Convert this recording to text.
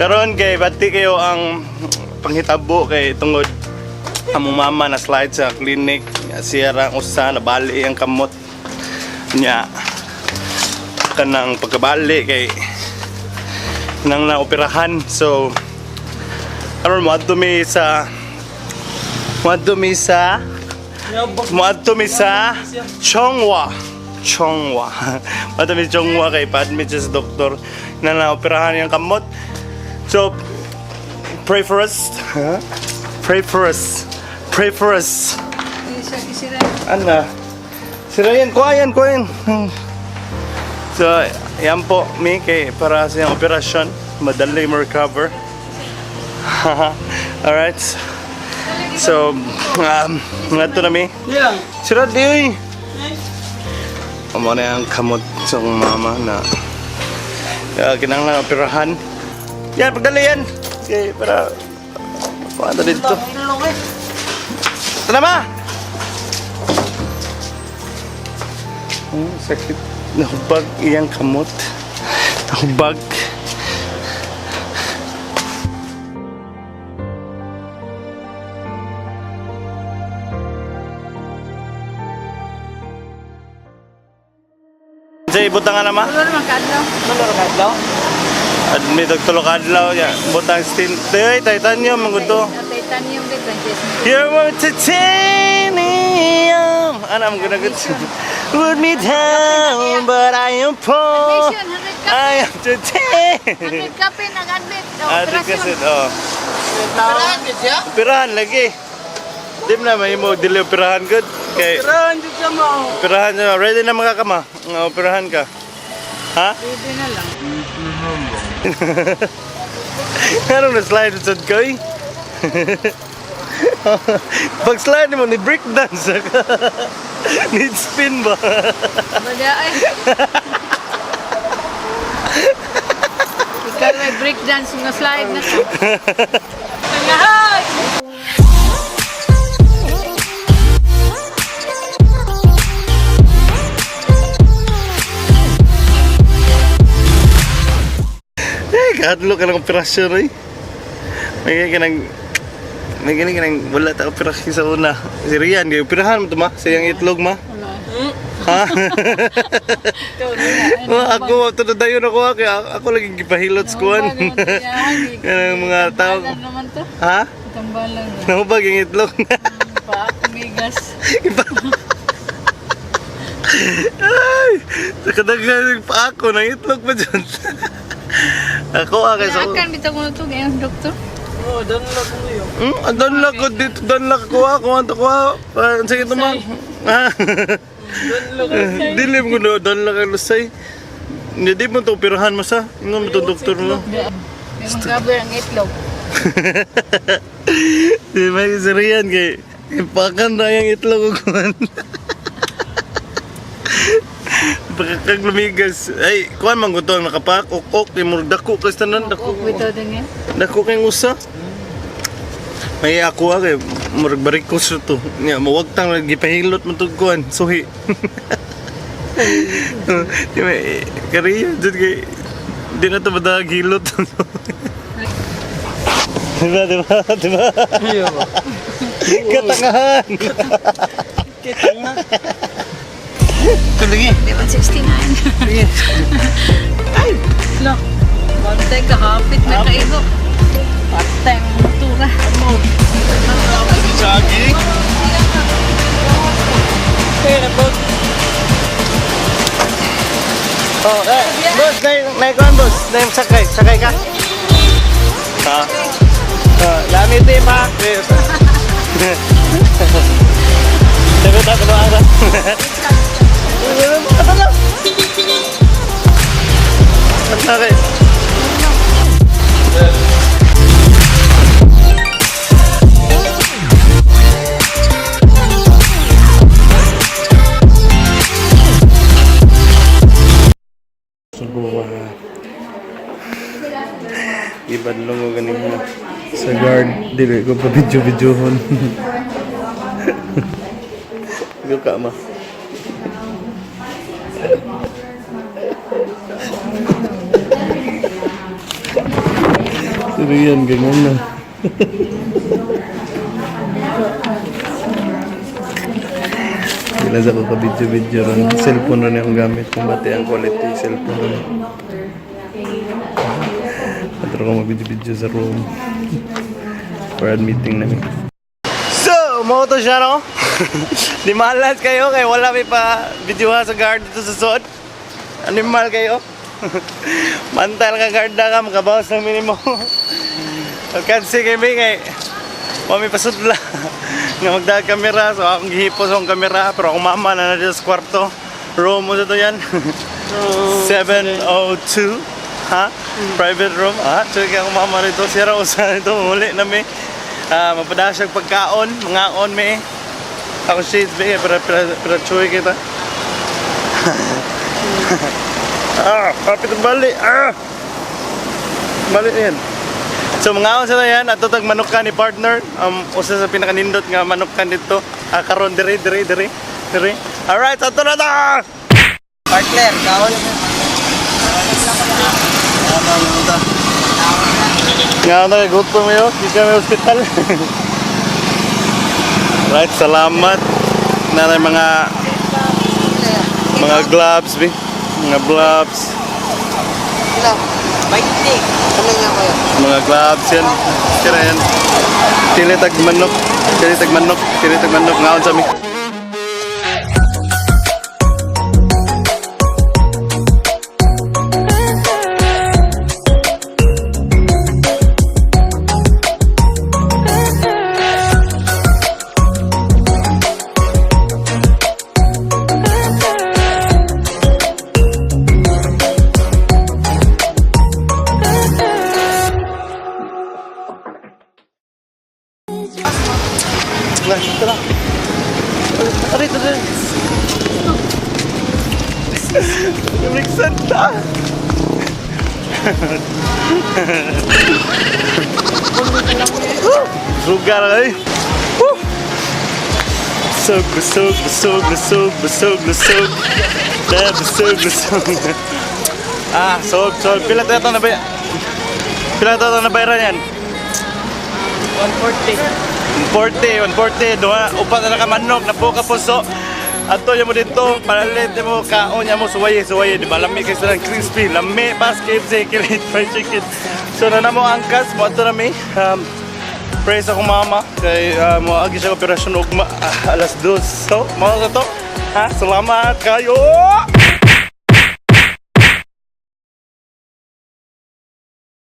Karon kay bati kayo ang panghitabo kay tungod among mama na slide sa clinic. Siya ra usa na bali ang kamot niya. Kanang pagkabali kay nang naoperahan. So karon moadto mi sa Chongwa. Moadto mi Chongwa kay pa-admit siya sa doktor na naoperahan yung kamot. So, pray for us. Huh? Pray for us. Pray for us. Ana. Sirayan, kuhayan. So, yan po, mi, kay para sa yung operasyon. Madali ma-recover. Alright. So, ngato na mi. Sirat, di, amo na yung kamot sa mama na kinanglan operahan. Yan, pagdali yan. Okay, para paano dito. Tara ma! Sakit. Nahubag iyang kamot. Nahubag. Say, butang nga naman. Tulor magkadlaw. Admit og tulo ka adlaw ya. Butang steel. Titanium mangguto. Titanium din Francesca. You're more titanium. Anam guna good. Put me down, but I am poor. I am titanium. 100 kape nag-admit. Admit kasi oh. Pirahan ka siya? Pirahan lagi. Di na may mo dili operahan good. Kay Pirahan ka siya mo. operahan na ready na mga kama. Nga operahan ka. Ha? Pwede na lang. Ano na slide sa koy? Pag slide mo ni break dance ka. Need spin ba? Bada ay. Ikaw may breakdance nga slide na ka. Tangahay! Kahadlo ka ng operasyon rin. May gini ka ng wala ta operasyon sa una. Si Rian, kaya operahan mo ito ma? Sa iyang itlog ma? Ha? Ako, ito na tayo na ko kaya ako laging gipahilot sa kuwan. Kanang mga tao. naman to. Ha? Tambalan na. Nahubag yung itlog. Pa, bigas. Ay! Nakadagdag pa ako ng itlog pa dyan. Ako akay sa... Naakan bitaw ko na to ngayon, doktor. Oo, danlak mo yun. Danlak ko dito, danlak ko ako, anto ko ako. Sige ito ma. Danlak. Dilim ko na, danlak ang lusay. Hindi mo ito operahan mo sa. Ingam ito doktor mo. May mga gaber ang itlog. Di ba si Rian kay ipakan na yung itlog ko kuhan. Pagkakag lumigas. Ay, kuhan man gusto ang nakapak. Ok, imurag dako. Kasi tanan dako. Kuk bitaw din yan. Dako kayong usa. May ako kay murag barikos to. Nya mawagtang gipahilot mo to kuan. Suhi. Di ba kariya jud kay di na to bada gilot. Diba? Iyo ba? Katangahan. Kitanga. Ito lagi. 169. Ay! No. Patay ka, kapit na kaigo. Patay ang motura. Saging. Pera po. Oh, boss, naikuan boss. Naim sakay. Sakay ka? Ha? Lamit eh, pa. Sabi tayo ka ba? Okay. Subuha. Ibadlong ko ganito sa guard. Dili ko pa video-videohon. Ikaw ka ma. Rian, ganyan na. Sila sa kakabidyo-bidyo ron. Cellphone ron yung gamit. Kung bati ang quality, cellphone ron. Atro ko magbidyo-bidyo sa room. For meeting namin. So, mo to siya, no? Di malas kayo kay wala may pa videoha sa guard dito sa sod. Animal kayo. Mantal ka guard na ka, makabawas ng minimo. Kasi kami kay mami pasudla nga magdag kamera, so akong gihipos akong kamera, pero akong mama na dito sa kwarto. Room mo to yan. 702. Ha? Private room. Check akong mama rito. Sira usan ito. Muli na may mapadasyag pagkaon. Mangaon may. Ako shades ba? Pero chuy kita. Kapit ang bali. Bali yan. So mangaon sila yan. At tutag manukan ni partner. Usa sa pinakanindot nga manukan dito. Karon diri. Alright, ato na ta! Partner, kaon. Nga na good po mayo, di kami hospital. Right, salamat. Na mga gloves, bi. Mga gloves. Baiti. Ano nga kayo? Mga gloves yan. Kira yan. Tinitag manok. Ngaon sa mi. Nah, ito na. Arito. Lumiksan na. Sugar ay. Busog. Sog. Pila tayo na bayaran yan? 140. Upat na nakamanok, napuka puso. Ato yung mo dito, paralit mo kaon mo suwaye. Di ba? Lami kayo sa crispy. Lami, basket, kilit, fried chicken. So na mo angkas, mo ato na may. Praise akong mama. Kay mo agi siya operasyon ugma alas 2. So, mga to. Salamat kayo!